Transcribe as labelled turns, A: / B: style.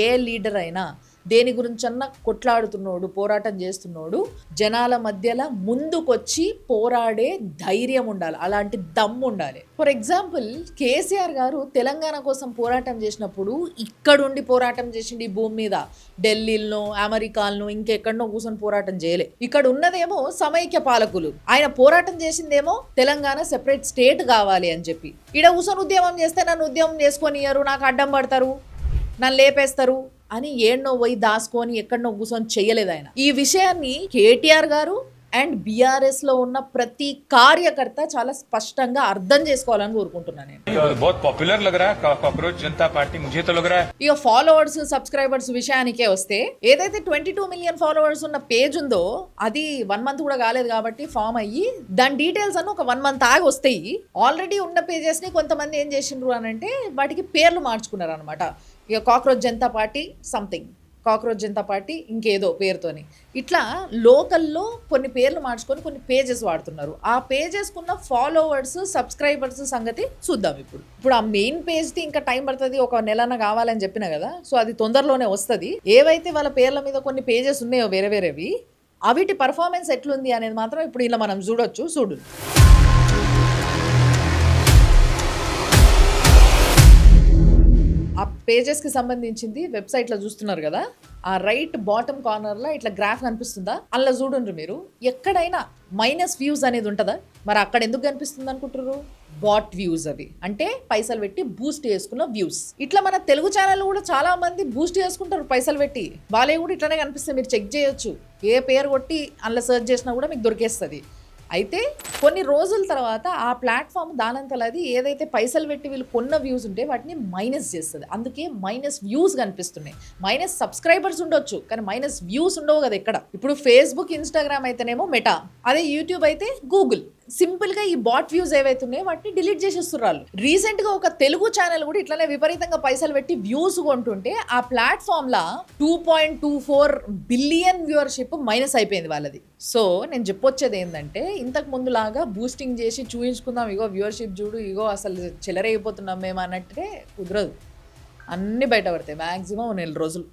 A: ఏ leader అయినా దేని గురించన్నా కొట్లాడుతున్నోడు, పోరాటం చేస్తున్నోడు జనాల మధ్యలో ముందుకొచ్చి పోరాడే ధైర్యం ఉండాలి, అలాంటి దమ్ము ఉండాలి. ఫర్ ఎగ్జాంపుల్ కేసీఆర్ గారు తెలంగాణ కోసం పోరాటం చేసినప్పుడు ఇక్కడుండి పోరాటం చేసిండు. ఈ భూమి మీద ఢిల్లీలో, అమెరికాలను, ఇంకెక్కడనో కూర్చొని పోరాటం చేయలే. ఇక్కడ ఉన్నదేమో సమైక్య పాలకులు, ఆయన పోరాటం చేసిందేమో తెలంగాణ సెపరేట్ స్టేట్ కావాలి అని చెప్పి. ఈడ కూర్చొని ఉద్యమం చేస్తే నన్ను ఉద్యమం చేసుకొనియరు, నాకు అడ్డం పడతారు, నన్ను లేపేస్తారు అని ఏడ్నో పోయి దాసుకొని ఎక్కడనో కూర్చొని చేయలేదు ఆయన. ఈ విషయాన్ని కేటీఆర్ గారు అండ్ బీఆర్ఎస్ లో ఉన్న ప్రతి కార్యకర్త చాలా స్పష్టంగా అర్థం చేసుకోవాలని కోరుకుంటున్నాను నేను. ఇక ఫాలోవర్స్, సబ్స్క్రైబర్స్ విషయానికే వస్తే, ఏదైతే 22 మిలియన్ ఫాలోవర్స్ ఉన్న పేజ్ ఉందో అది 1 మంత్ కూడా కాలేదు కాబట్టి ఫామ్ అయ్యి దాని డీటెయిల్స్ అన్న ఒక 1 మంత్ ఆగి వస్తాయి. ఆల్రెడీ ఉన్న పేజెస్ ని కొంతమంది ఏం చేసిండ్రు అని అంటే వాటికి పేర్లు మార్చుకున్నారు అనమాట. ఇక cockroach Janata party something, cockroach Janata party ఇంకేదో పేరుతోని, ఇట్లా లోకల్లో కొన్ని పేర్లు మార్చుకొని కొన్ని పేజెస్ వాడుతున్నారు. ఆ పేజెస్కున్న ఫాలోవర్స్, సబ్స్క్రైబర్స్ సంగతి చూద్దాం. ఇప్పుడు ఆ మెయిన్ పేజ్ది ఇంకా టైం పడుతుంది, ఒక నెలన కావాలని చెప్పిన కదా. సో అది తొందరలోనే వస్తుంది. ఏవైతే వాళ్ళ పేర్ల మీద కొన్ని పేజెస్ ఉన్నాయో వేరే వేరేవి, అవిటి పర్ఫార్మెన్స్ ఎట్లుంది అనేది మాత్రం ఇప్పుడు ఇలా మనం చూడు. ఆ పేజెస్కి సంబంధించింది వెబ్సైట్లో చూస్తున్నారు కదా, ఆ రైట్ బాటమ్ కార్నర్లో ఇట్లా గ్రాఫ్ కనిపిస్తుందా, అలా చూడండి మీరు. ఎక్కడైనా మైనస్ వ్యూస్ అనేది ఉంటుందా? మరి అక్కడ ఎందుకు కనిపిస్తుంది అనుకుంటారు? బాట్ వ్యూస్ అవి, అంటే పైసలు పెట్టి బూస్ట్ చేసుకున్న వ్యూస్. ఇట్లా మన తెలుగు ఛానల్ కూడా చాలా మంది బూస్ట్ చేసుకుంటారు పైసలు పెట్టి, వాళ్ళే కూడా ఇట్లానే కనిపిస్తుంది. మీరు చెక్ చేయొచ్చు, ఏ పేరు కొట్టి అందులో సెర్చ్ చేసినా కూడా మీకు దొరికేస్తుంది. అయితే కొన్ని రోజుల తర్వాత ఆ ప్లాట్ఫామ్ దానంతలది ఏదైతే పైసలు పెట్టి వీళ్ళు కొన్న వ్యూస్ ఉంటే వాటిని మైనస్ చేస్తుంది. అందుకే మైనస్ వ్యూస్ కనిపిస్తున్నాయి. మైనస్ సబ్స్క్రైబర్స్ ఉండొచ్చు కానీ మైనస్ వ్యూస్ ఉండవు కదా ఎక్కడ. ఇప్పుడు ఫేస్బుక్, ఇన్స్టాగ్రామ్ అయితేనేమో మెటా, అదే యూట్యూబ్ అయితే గూగుల్. సింపుల్ గా ఈ బాట్ వ్యూస్ ఏవైతే ఉన్నాయో వాటిని డిలీట్ చేసేస్తున్నారు. రీసెంట్ గా ఒక తెలుగు ఛానల్ కూడా ఇట్లానే విపరీతంగా పైసలు పెట్టి వ్యూస్ కొంటుంటే ఆ ప్లాట్ఫామ్ లా 2.24 బిలియన్ వ్యూవర్షిప్ మైనస్ అయిపోయింది వాళ్ళది. సో నేను చెప్పొచ్చేది ఏంటంటే, ఇంతకు ముందు లాగా బూస్టింగ్ చేసి చూపించుకుందాం, ఇగో వ్యూవర్షిప్ చూడు, ఇగో అసలు చెలరైపోతున్నాం మేము అన్నట్టే కుదరదు. అన్ని బయట పడతాయి మ్యాక్సిమం 1 నెల రోజులు.